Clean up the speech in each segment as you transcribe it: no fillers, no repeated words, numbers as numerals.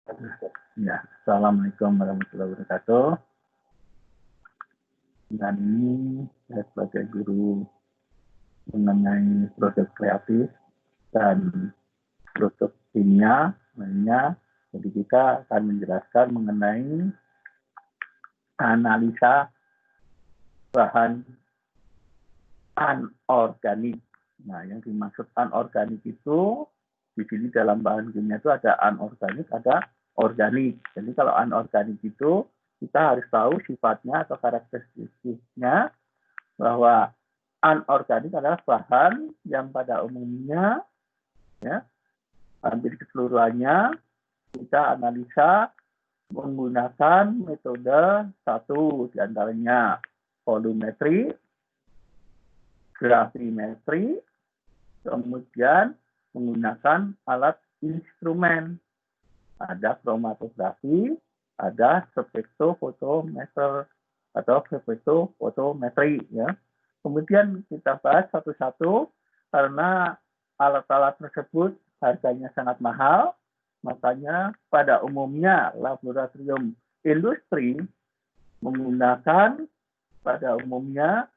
Ya, Assalamualaikum warahmatullahi wabarakatuh. Dengan ini saya sebagai guru mengenai proses kreatif dan proses kimia lainnya. Jadi kita akan menjelaskan mengenai analisa bahan anorganik. Nah, yang dimaksud anorganik itu di sini dalam bahan kimia itu ada anorganik, ada organik. Jadi kalau anorganik itu kita harus tahu sifatnya atau karakteristiknya, bahwa anorganik adalah bahan yang pada umumnya ya hampir keseluruhannya kita analisa menggunakan metode satu diantaranya volumetri, gravimetri, kemudian menggunakan alat instrumen. Ada kromatografi, ada spektrofotometer atau spektrofotometri ya. Kemudian kita bahas satu-satu karena alat-alat tersebut harganya sangat mahal, makanya pada umumnya laboratorium industri menggunakan pada umumnya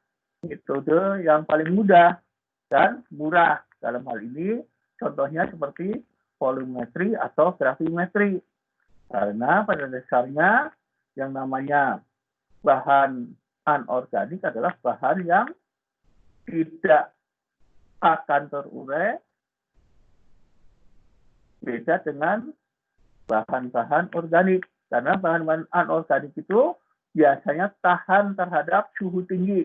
metode yang paling mudah dan murah. Dalam hal ini contohnya seperti volumetri atau gravimetri. Karena pada dasarnya yang namanya bahan anorganik adalah bahan yang tidak akan terurai, beda dengan bahan-bahan organik. Karena bahan-bahan anorganik itu biasanya tahan terhadap suhu tinggi.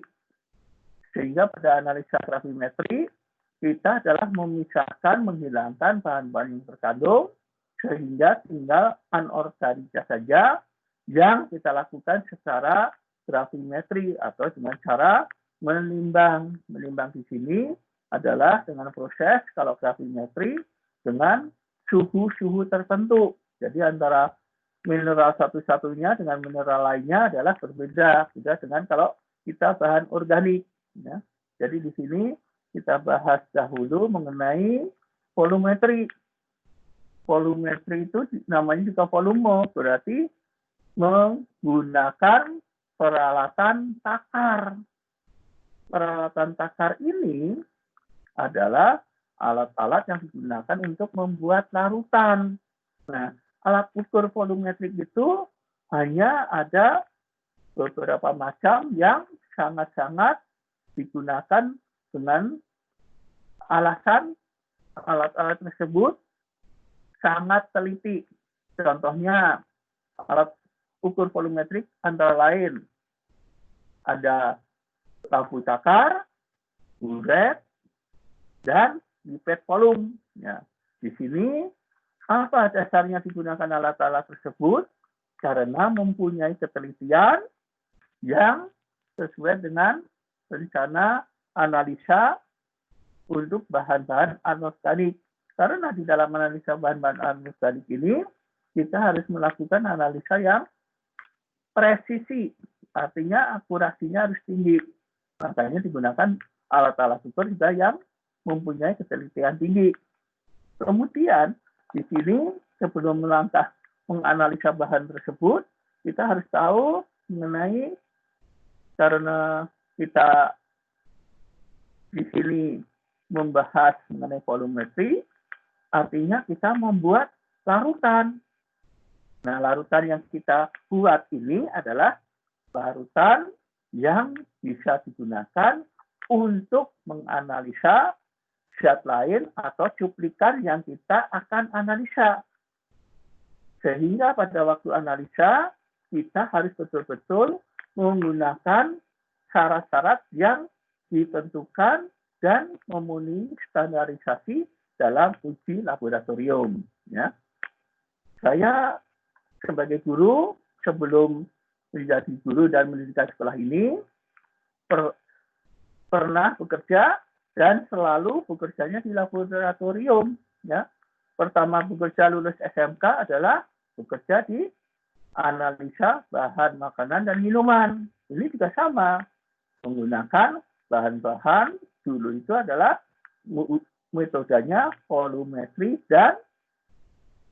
Sehingga pada analisa gravimetri, kita adalah memisahkan, menghilangkan bahan-bahan yang terkandung, sehingga tinggal anorganiknya saja yang kita lakukan secara gravimetri atau dengan cara menimbang. Menimbang di sini adalah dengan proses kalau gravimetri dengan suhu-suhu tertentu. Jadi antara mineral satu-satunya dengan mineral lainnya adalah berbeda. Beda dengan kalau kita bahan organik. Ya. Jadi di sini kita bahas dahulu mengenai volumetri. Volumetri itu namanya juga volume, berarti menggunakan peralatan takar. Peralatan takar ini adalah alat-alat yang digunakan untuk membuat larutan. Nah, alat ukur volumetrik itu hanya ada beberapa macam yang sangat-sangat digunakan dengan alasan alat-alat tersebut sangat teliti. Contohnya alat ukur volumetrik antara lain ada lampu takar, buret, dan pipet volume. Ya. Di sini apa dasarnya digunakan alat-alat tersebut? Karena mempunyai ketelitian yang sesuai dengan rencana analisa untuk bahan-bahan anorganik. Karena di dalam analisa bahan-bahan anorganik ini, kita harus melakukan analisa yang presisi. Artinya akurasinya harus tinggi. Makanya digunakan alat-alat ukur juga yang mempunyai ketelitian tinggi. Kemudian, di sini sebelum melangkah menganalisa bahan tersebut, kita harus tahu mengenai karena kita di sini membahas mengenai volumetri, artinya kita membuat larutan. Nah, larutan yang kita buat ini adalah larutan yang bisa digunakan untuk menganalisa zat lain atau cuplikan yang kita akan analisa. Sehingga pada waktu analisa, kita harus betul-betul menggunakan syarat-syarat yang ditentukan dan memenuhi standarisasi dalam uji laboratorium. Ya. Saya sebagai guru, sebelum menjadi guru dan mendirikan sekolah ini, pernah bekerja dan selalu bekerjanya di laboratorium. Ya. Pertama bekerja lulus SMK adalah bekerja di analisa bahan makanan dan minuman. Ini juga sama, menggunakan bahan-bahan dulu itu adalah metodenya volumetri dan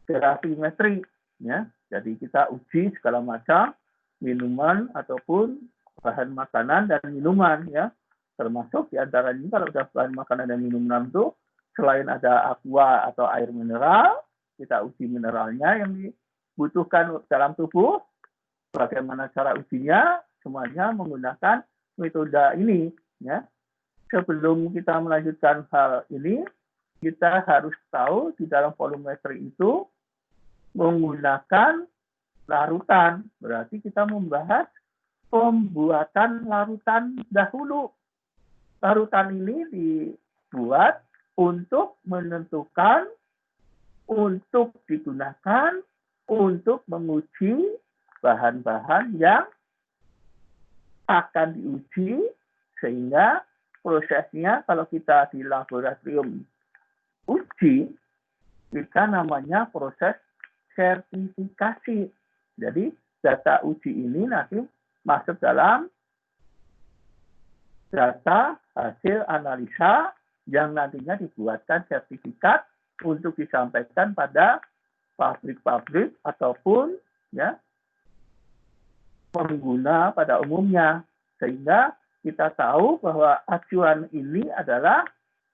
gravimetri. ya. Jadi kita uji segala macam minuman ataupun bahan makanan dan minuman, ya. Termasuk diantaranya kalau sudah bahan makanan dan minuman itu selain ada aqua atau air mineral, kita uji mineralnya yang dibutuhkan dalam tubuh. Bagaimana cara ujinya? Semuanya menggunakan metode ini, ya. Sebelum kita melanjutkan hal ini, kita harus tahu di dalam volumetri itu menggunakan larutan. Berarti kita membahas pembuatan larutan dahulu. Larutan ini dibuat untuk menentukan, untuk digunakan, untuk menguji bahan-bahan yang akan diuji, sehingga prosesnya kalau kita di laboratorium uji, kita namanya proses sertifikasi. Jadi data uji ini nanti masuk dalam data hasil analisa yang nantinya dibuatkan sertifikat untuk disampaikan pada pabrik-pabrik ataupun, ya, pengguna pada umumnya. Sehingga kita tahu bahwa acuan ini adalah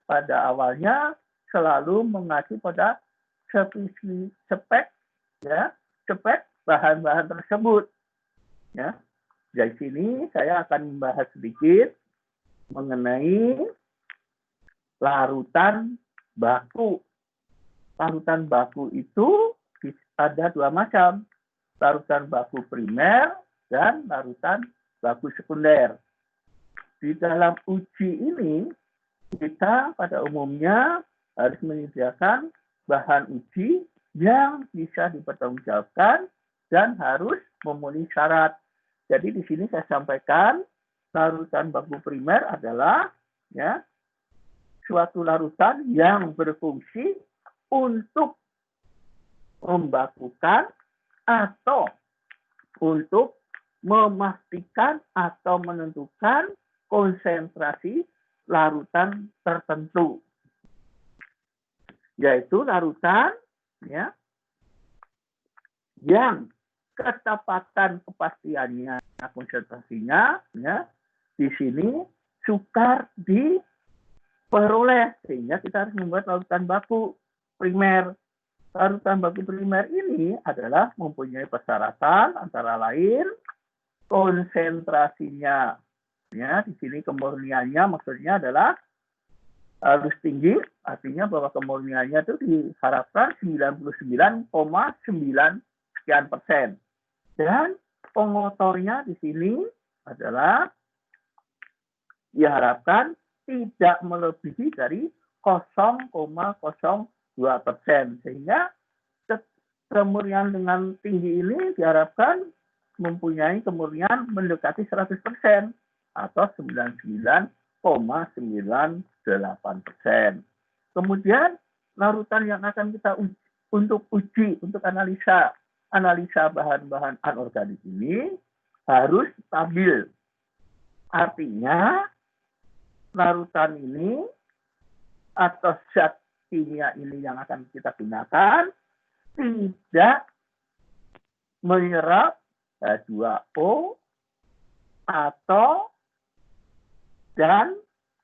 pada awalnya selalu mengacu pada spek, ya, spek bahan-bahan tersebut, ya. Dari sini saya akan membahas sedikit mengenai larutan baku. Larutan baku itu ada dua macam, larutan baku primer dan larutan baku sekunder. Di dalam uji ini, kita pada umumnya harus menyediakan bahan uji yang bisa dipertanggungjawabkan dan harus memenuhi syarat. Jadi di sini saya sampaikan larutan baku primer adalah, ya, suatu larutan yang berfungsi untuk membakukan atau untuk memastikan atau menentukan konsentrasi larutan tertentu, yaitu larutan, ya, yang ketepatan kepastiannya, konsentrasinya, ya, di sini sukar diperoleh, sehingga kita harus membuat larutan baku primer. Larutan baku primer ini adalah mempunyai persyaratan antara lain konsentrasinya, ya, di sini kemurniannya maksudnya adalah harus tinggi, artinya bahwa kemurniannya itu diharapkan 99,9 sekian persen. Dan pengotornya di sini adalah diharapkan tidak melebihi dari 0,02%. Sehingga kemurnian dengan tinggi ini diharapkan mempunyai kemurnian mendekati 100% atau 99,98%. Kemudian larutan yang akan kita untuk uji, untuk analisa bahan-bahan anorganik ini harus stabil. Artinya larutan ini atau zat kimia ini yang akan kita gunakan tidak menyerap H2O atau dan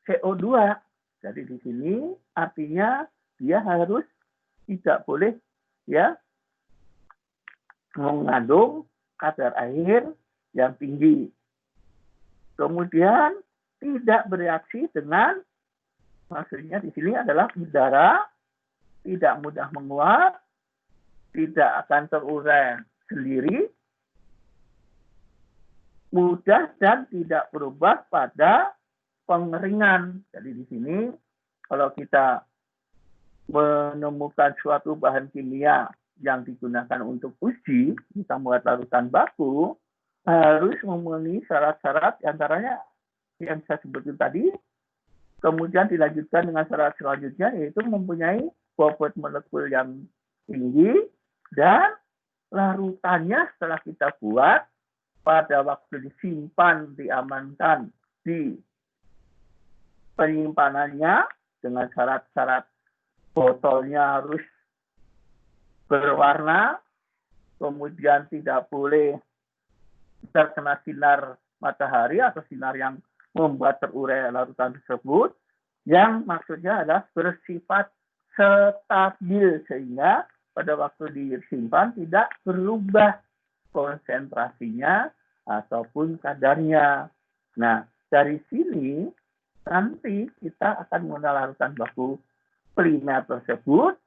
CO2. Jadi di sini artinya dia harus tidak boleh, ya, mengandung kadar air yang tinggi. Kemudian tidak bereaksi dengan, maksudnya di sini adalah udara, tidak mudah menguap, tidak akan terurai sendiri, mudah dan tidak berubah pada pengeringan. Jadi di sini kalau kita menemukan suatu bahan kimia yang digunakan untuk uji, kita membuat larutan baku, harus memenuhi syarat-syarat antaranya yang saya sebutkan tadi, kemudian dilanjutkan dengan syarat selanjutnya yaitu mempunyai bobot molekul yang tinggi, dan larutannya setelah kita buat pada waktu disimpan, diamankan di penyimpanannya dengan syarat-syarat botolnya harus berwarna, kemudian tidak boleh terkena sinar matahari atau sinar yang membuat terurai larutan tersebut, yang maksudnya adalah bersifat stabil sehingga pada waktu disimpan tidak berubah konsentrasinya ataupun kadarnya. Nah, dari sini nanti kita akan mengenal larutan baku primer tersebut.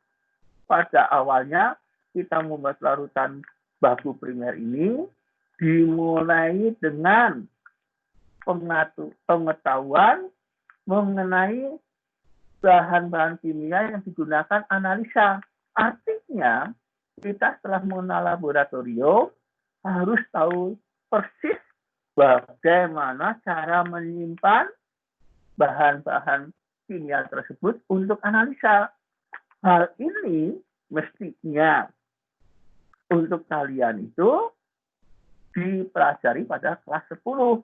Pada awalnya kita membuat larutan baku primer ini dimulai dengan pengetahuan mengenai bahan-bahan kimia yang digunakan analisa. Artinya, kita setelah mengenal laboratorium harus tahu persis bagaimana cara menyimpan bahan-bahan kimia tersebut untuk analisa. Hal ini mestinya untuk kalian itu dipelajari pada kelas 10.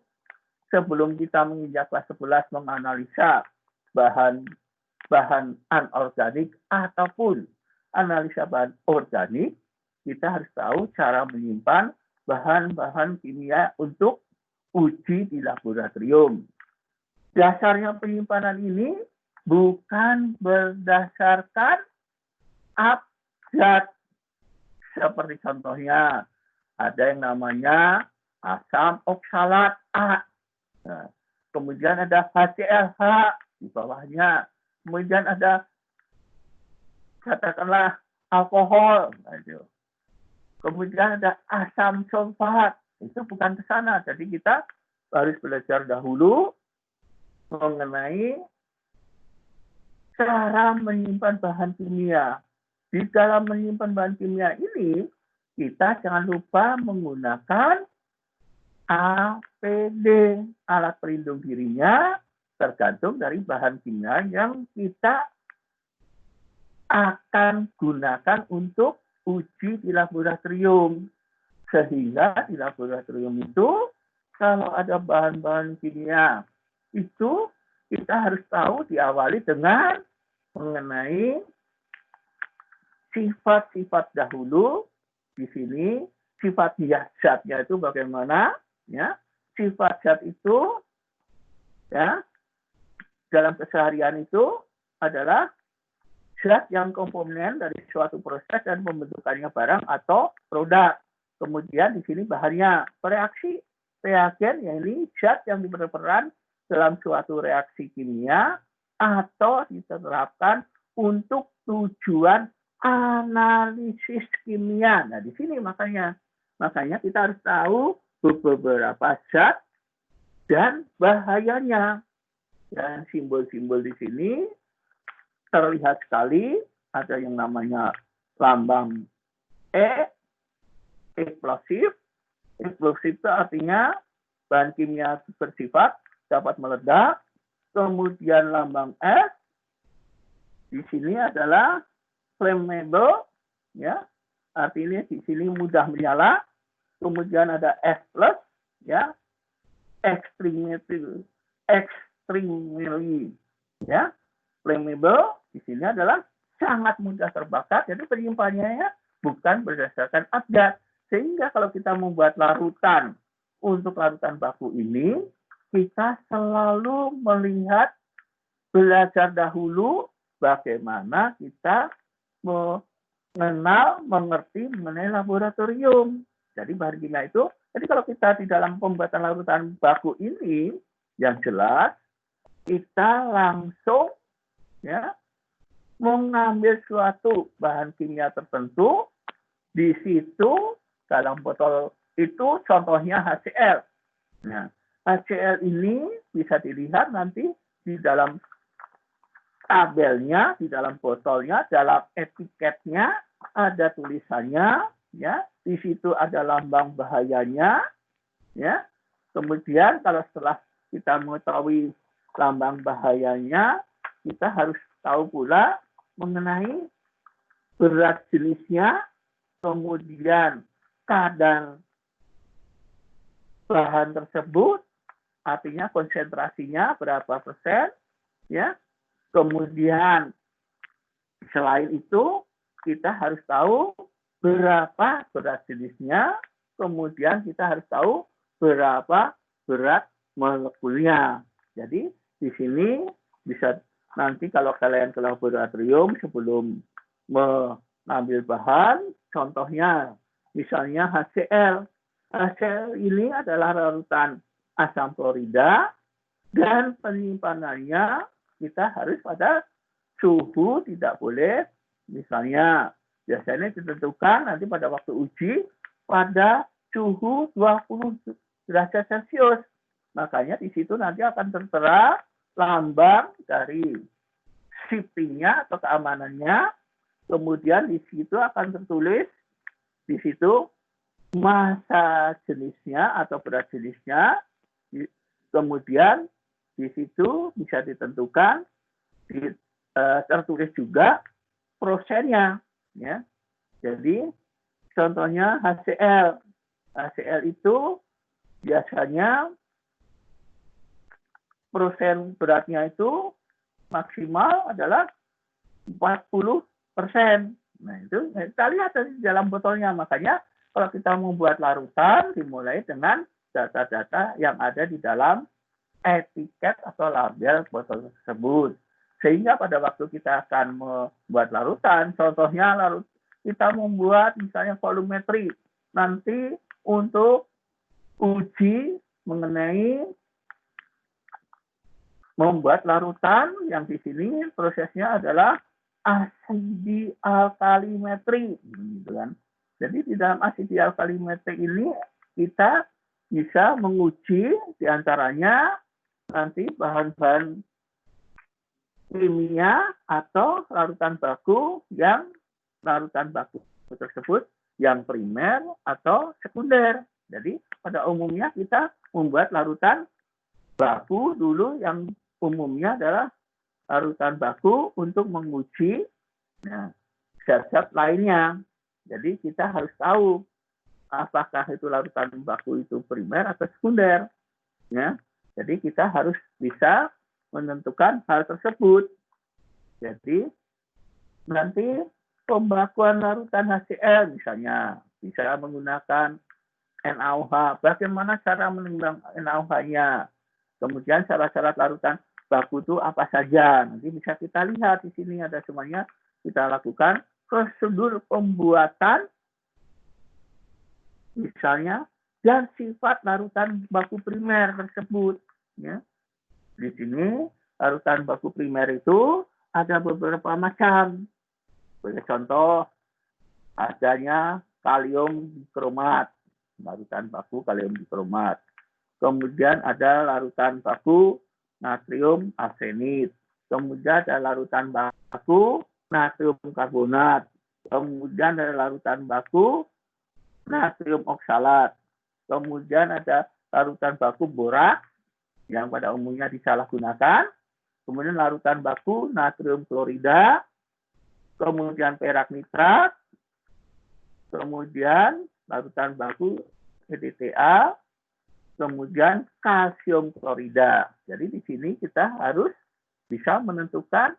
Sebelum kita menginjak kelas 11 menganalisa bahan anorganik ataupun analisa bahan organik, kita harus tahu cara menyimpan bahan-bahan kimia untuk uji di laboratorium. Dasarnya penyimpanan ini bukan berdasarkan abjad. Seperti contohnya, ada yang namanya asam oksalat A. Nah, kemudian ada HClH di bawahnya. Kemudian ada, katakanlah, alkohol. Kemudian ada asam sulfat. Itu bukan ke sana. Jadi kita harus belajar dahulu mengenai cara menyimpan bahan kimia. Di dalam menyimpan bahan kimia ini, kita jangan lupa menggunakan APD, alat pelindung dirinya, tergantung dari bahan kimia yang kita akan gunakan untuk uji di laboratorium. Sehingga di laboratorium itu, kalau ada bahan-bahan kimia, itu kita harus tahu diawali dengan mengenai sifat-sifat dahulu. Di sini sifat zatnya itu bagaimana, ya? Sifat zat itu, ya, dalam keseharian itu adalah zat yang komponen dari suatu proses dan pembentukannya barang atau produk. Kemudian di sini bahannya reaksi reagen, yang ini zat yang berperan dalam suatu reaksi kimia atau diterapkan untuk tujuan analisis kimia. Nah, di sini makanya kita harus tahu beberapa zat dan bahayanya. Dan simbol-simbol di sini terlihat sekali, ada yang namanya lambang E, eksplosif. Eksplosif itu artinya bahan kimia bersifat dapat meledak. Kemudian lambang S di sini adalah flammable, ya, artinya di sini mudah menyala. Kemudian ada S+, ya, extremely, ya, flammable di sini adalah sangat mudah terbakar. Jadi penyimpanannya bukan berdasarkan abjad. Sehingga kalau kita membuat larutan untuk larutan baku ini, kita selalu melihat, belajar dahulu bagaimana kita mengerti mengenai laboratorium. Jadi bahan kimia itu, jadi kalau kita di dalam pembuatan larutan baku ini, yang jelas kita langsung, ya, mengambil suatu bahan kimia tertentu. Di situ dalam botol itu contohnya HCl. Nah, HCl ini bisa dilihat nanti di dalam tabelnya, di dalam botolnya, dalam etiketnya ada tulisannya, ya. Di situ ada lambang bahayanya, ya. Kemudian kalau setelah kita mengetahui lambang bahayanya, kita harus tahu pula mengenai berat jenisnya, kemudian kadar bahan tersebut, artinya konsentrasinya berapa persen, ya. Kemudian selain itu kita harus tahu berapa berat jenisnya, kemudian kita harus tahu berapa berat molekulnya. Jadi di sini bisa nanti kalau kalian ke laboratorium sebelum mengambil bahan, contohnya misalnya HCl. HCl ini adalah larutan asam klorida dan penyimpanannya kita harus pada suhu tidak boleh, misalnya biasanya ditentukan nanti pada waktu uji pada suhu 20 derajat Celcius. Makanya di situ nanti akan tertera lambang dari shippingnya atau keamanannya. Kemudian di situ akan tertulis di situ massa jenisnya atau berat jenisnya. Kemudian di situ bisa ditentukan tertulis juga prosennya, ya. Jadi contohnya HCl. HCl itu biasanya prosen beratnya itu maksimal adalah 40%. Nah, itu kita lihat di dalam botolnya. Makanya kalau kita membuat larutan dimulai dengan data-data yang ada di dalam etiket atau label botol tersebut. Sehingga pada waktu kita akan membuat larutan, contohnya kita membuat misalnya volumetri. Nanti untuk uji mengenai membuat larutan yang di sini prosesnya adalah asidi alkalimetri, gitu kan. Jadi di dalam asidi alkalimetri ini kita bisa menguji diantaranya nanti bahan-bahan kimia atau larutan baku yang larutan baku tersebut yang primer atau sekunder. Jadi pada umumnya kita membuat larutan baku dulu yang umumnya adalah larutan baku untuk menguji zat-zat lainnya. Jadi kita harus tahu apakah itu larutan baku itu primer atau sekunder. Ya. Jadi kita harus bisa menentukan hal tersebut. Jadi nanti pembakuan larutan HCl misalnya bisa menggunakan NaOH. Bagaimana cara menimbang NaOH-nya? Kemudian syarat-syarat larutan baku itu apa saja? Nanti bisa kita lihat di sini ada semuanya. Kita lakukan prosedur pembuatan misalnya dan sifat larutan baku primer tersebut. Ya. Di sini larutan baku primer itu ada beberapa macam. Sebagai contoh adanya kalium dikromat, larutan baku kalium dikromat. Kemudian ada larutan baku natrium arsenid. Kemudian ada larutan baku natrium karbonat. Kemudian ada larutan baku natrium oksalat. Kemudian ada larutan baku borak yang pada umumnya disalahgunakan. Kemudian larutan baku natrium klorida. Kemudian perak nitrat. Kemudian larutan baku EDTA. Kemudian kalsium klorida. Jadi di sini kita harus bisa menentukan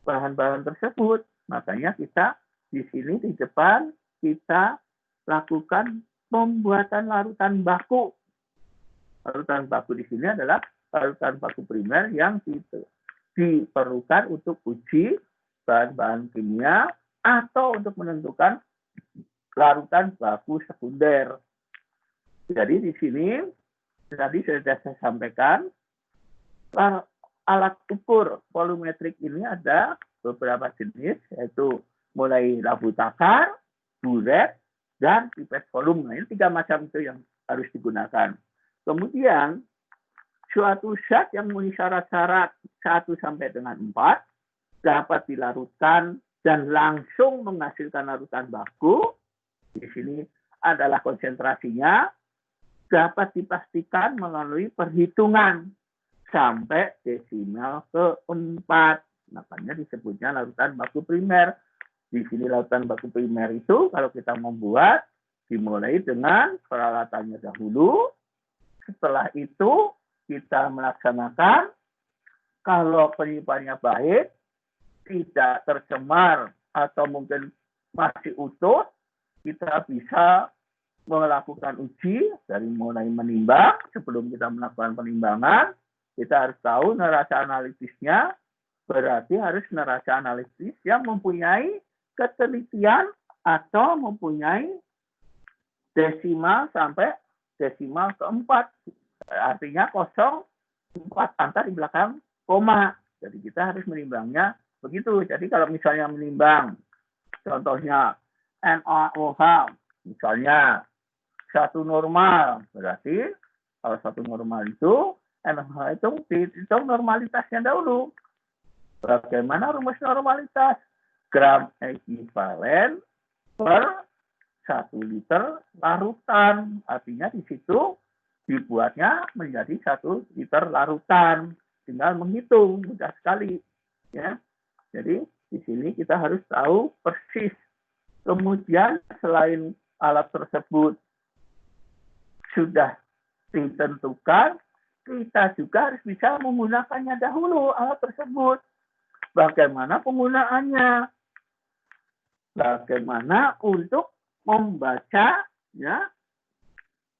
bahan-bahan tersebut. Makanya kita di sini di depan kita lakukan pembuatan larutan baku. Larutan baku di sini adalah larutan baku primer yang diperlukan untuk uji bahan-bahan kimia atau untuk menentukan larutan baku sekunder. Jadi di sini tadi sudah saya sampaikan alat ukur volumetrik ini ada beberapa jenis, yaitu mulai labu takar, buret, dan pipet volume. Nah, ini 3 macam itu yang harus digunakan. Kemudian suatu zat yang memenuhi syarat-syarat 1 sampai dengan 4 dapat dilarutkan dan langsung menghasilkan larutan baku. Di sini adalah konsentrasinya dapat dipastikan melalui perhitungan sampai desimal ke-4. Makanya disebutnya larutan baku primer. Di sini larutan baku primer itu kalau kita membuat dimulai dengan peralatannya dahulu. Setelah itu kita melaksanakan kalau penyimpanannya baik, tidak tercemar atau mungkin masih utuh, kita bisa melakukan uji dari mulai menimbang. Sebelum kita melakukan penimbangan, kita harus tahu neraca analitisnya, berarti harus neraca analitis yang mempunyai ketelitian atau mempunyai desimal sampai desimal keempat. Artinya 0,4 angka di belakang koma. Jadi kita harus menimbangnya begitu. Jadi kalau misalnya menimbang, contohnya NaOH, misalnya satu normal, berarti kalau satu normal itu NaOH itu dihitung normalitasnya dahulu. Bagaimana rumus normalitas? Gram ekuivalen per 1 liter larutan. Artinya di situ dibuatnya menjadi 1 liter larutan. Tinggal menghitung, mudah sekali. Ya. Jadi di sini kita harus tahu persis. Kemudian selain alat tersebut sudah ditentukan, kita juga harus bisa menggunakannya dahulu alat tersebut. Bagaimana penggunaannya? Bagaimana untuk membaca ya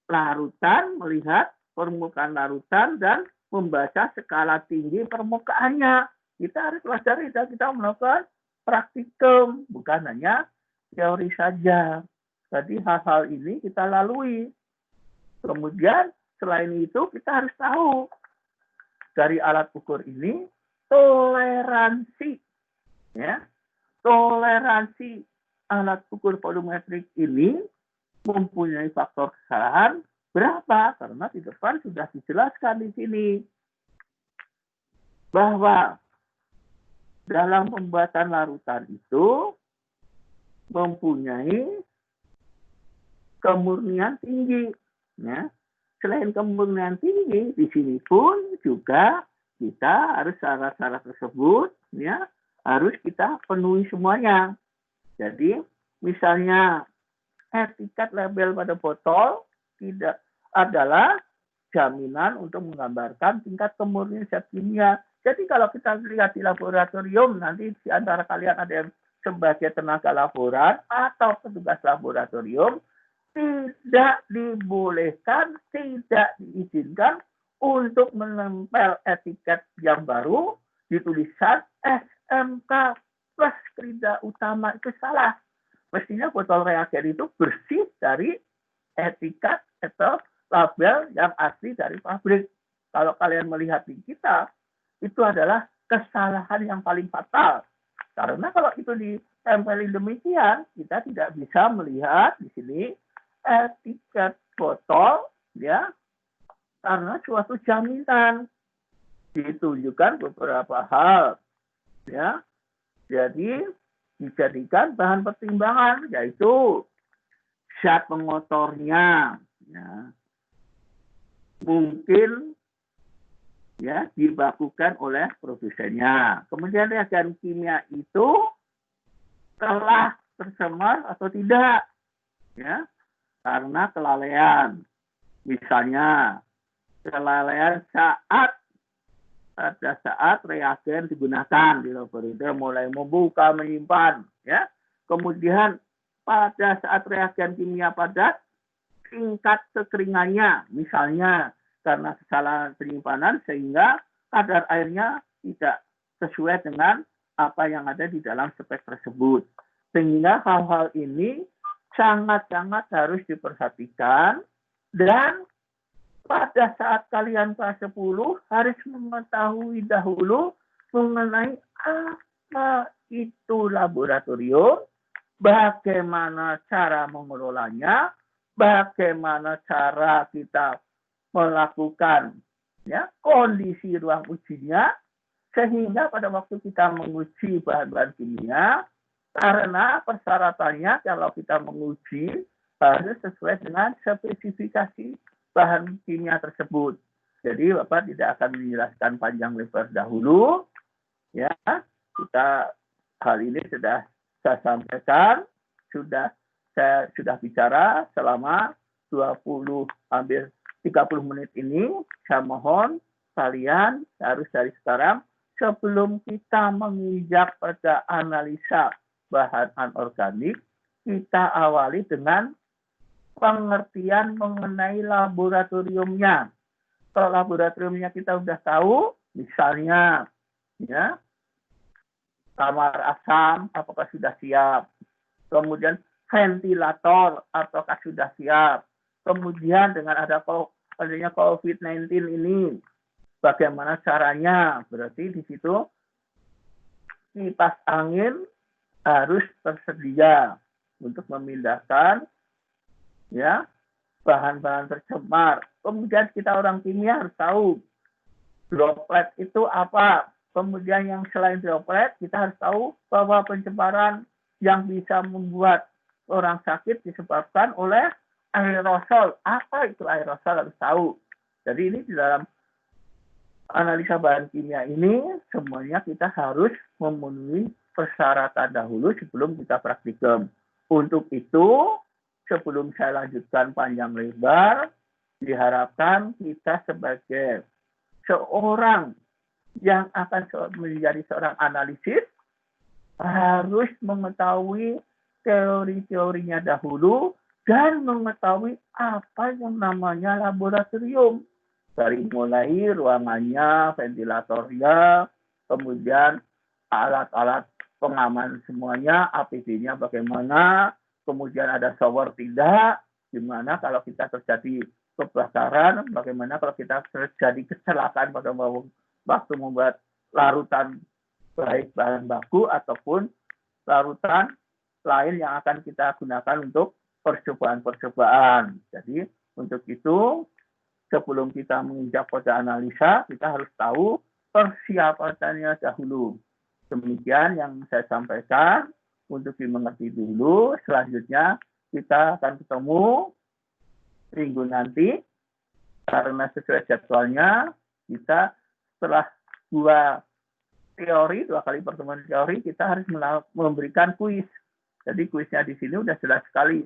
larutan, melihat permukaan larutan dan membaca skala tinggi permukaannya. Kita harus pelajari dan kita melakukan praktikum, bukan hanya teori saja. Jadi hal-hal ini kita lalui. Kemudian selain itu kita harus tahu dari alat ukur ini toleransi, ya, toleransi alat ukur volumetrik ini mempunyai faktor kesalahan berapa? Karena di depan sudah dijelaskan di sini bahwa dalam pembuatan larutan itu mempunyai kemurnian tinggi. Ya. Selain kemurnian tinggi, di sini pun juga kita harus syarat-syarat tersebut ya harus kita penuhi semuanya. Jadi misalnya etiket label pada botol tidak adalah jaminan untuk menggambarkan tingkat kemurnian zat kimia. Jadi kalau kita lihat di laboratorium, nanti di antara kalian ada yang sebagai tenaga laboran atau petugas laboratorium, tidak dibolehkan, tidak diizinkan untuk menempel etiket yang baru di tulisan SMK plus krida utama. Itu salah. Mestinya botol reagen itu bersih dari etiket atau label yang asli dari pabrik. Kalau kalian melihat di kita, itu adalah kesalahan yang paling fatal. Karena kalau itu ditempelin demikian, kita tidak bisa melihat di sini etiket botol, ya, karena suatu jaminan ditunjukkan beberapa hal, ya. Jadi dijadikan bahan pertimbangan, yaitu zat pengotornya, ya, mungkin ya dibakukan oleh produsennya. Kemudian reagen kimia itu telah tercemar atau tidak, ya, karena kelalaian. Misalnya kelalaian pada saat reagen digunakan di laboratorium, mulai membuka, menyimpan, ya. Kemudian pada saat reagen kimia padat, tingkat kekeringannya, misalnya karena kesalahan penyimpanan sehingga kadar airnya tidak sesuai dengan apa yang ada di dalam spek tersebut. Sehingga hal-hal ini sangat-sangat harus diperhatikan, dan pada saat kalian kelas 10 harus mengetahui dahulu mengenai apa itu laboratorium, bagaimana cara mengelolanya, bagaimana cara kita melakukan ya kondisi ruang ujinya, sehingga pada waktu kita menguji bahan-bahan kimia, karena persyaratannya kalau kita menguji harus sesuai dengan spesifikasi bahan kimia tersebut. Jadi Bapak tidak akan menjelaskan panjang lebar dahulu, ya. Kita hal ini sudah saya sampaikan, saya sudah bicara selama 20 hampir 30 menit ini. Saya mohon kalian harus dari sekarang, sebelum kita menginjak pada analisa bahan anorganik, kita awali dengan pengertian mengenai laboratoriumnya. Kalau laboratoriumnya kita sudah tahu, misalnya ya, kamar asam apakah sudah siap, kemudian ventilator apakah sudah siap, kemudian dengan adanya COVID-19 ini bagaimana caranya, berarti di situ kipas angin harus tersedia untuk memindahkan ya bahan-bahan tercemar. Kemudian kita orang kimia harus tahu droplet itu apa. Kemudian yang selain droplet, kita harus tahu bahwa pencemaran yang bisa membuat orang sakit disebabkan oleh aerosol. Apa itu aerosol harus tahu. Jadi ini di dalam analisa bahan kimia ini semuanya kita harus memenuhi persyaratan dahulu sebelum kita praktikum. Untuk itu, sebelum saya lanjutkan panjang lebar, diharapkan kita sebagai seorang yang akan menjadi seorang analisis harus mengetahui teori-teorinya dahulu dan mengetahui apa yang namanya laboratorium. Dari mulai ruangannya, ventilatornya, kemudian alat-alat pengaman semuanya, APD-nya bagaimana, kemudian ada shower tidak, gimana kalau kita terjadi kebakaran, bagaimana kalau kita terjadi kecelakaan pada waktu membuat larutan baik bahan baku ataupun larutan lain yang akan kita gunakan untuk percobaan-percobaan. Jadi untuk itu sebelum kita menginjak pada analisa, kita harus tahu persiapannya dahulu. Demikian yang saya sampaikan untuk dimengerti dulu. Selanjutnya kita akan ketemu minggu nanti karena sesuai jadwalnya kita setelah dua kali pertemuan teori kita harus memberikan kuis. Jadi kuisnya di sini udah jelas sekali.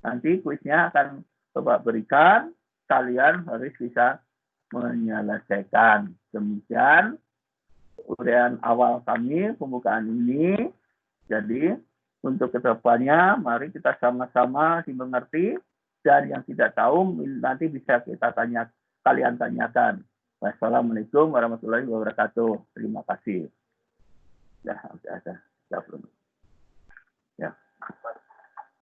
Nanti kuisnya akan coba berikan, kalian harus bisa menyelesaikan. Demikian uraian awal kami pembukaan ini. Jadi untuk kedepannya mari kita sama-sama dimengerti dan yang tidak tahu nanti bisa kita kalian tanyakan. Wassalamualaikum warahmatullahi wabarakatuh. Terima kasih. Ya, ada. Ya.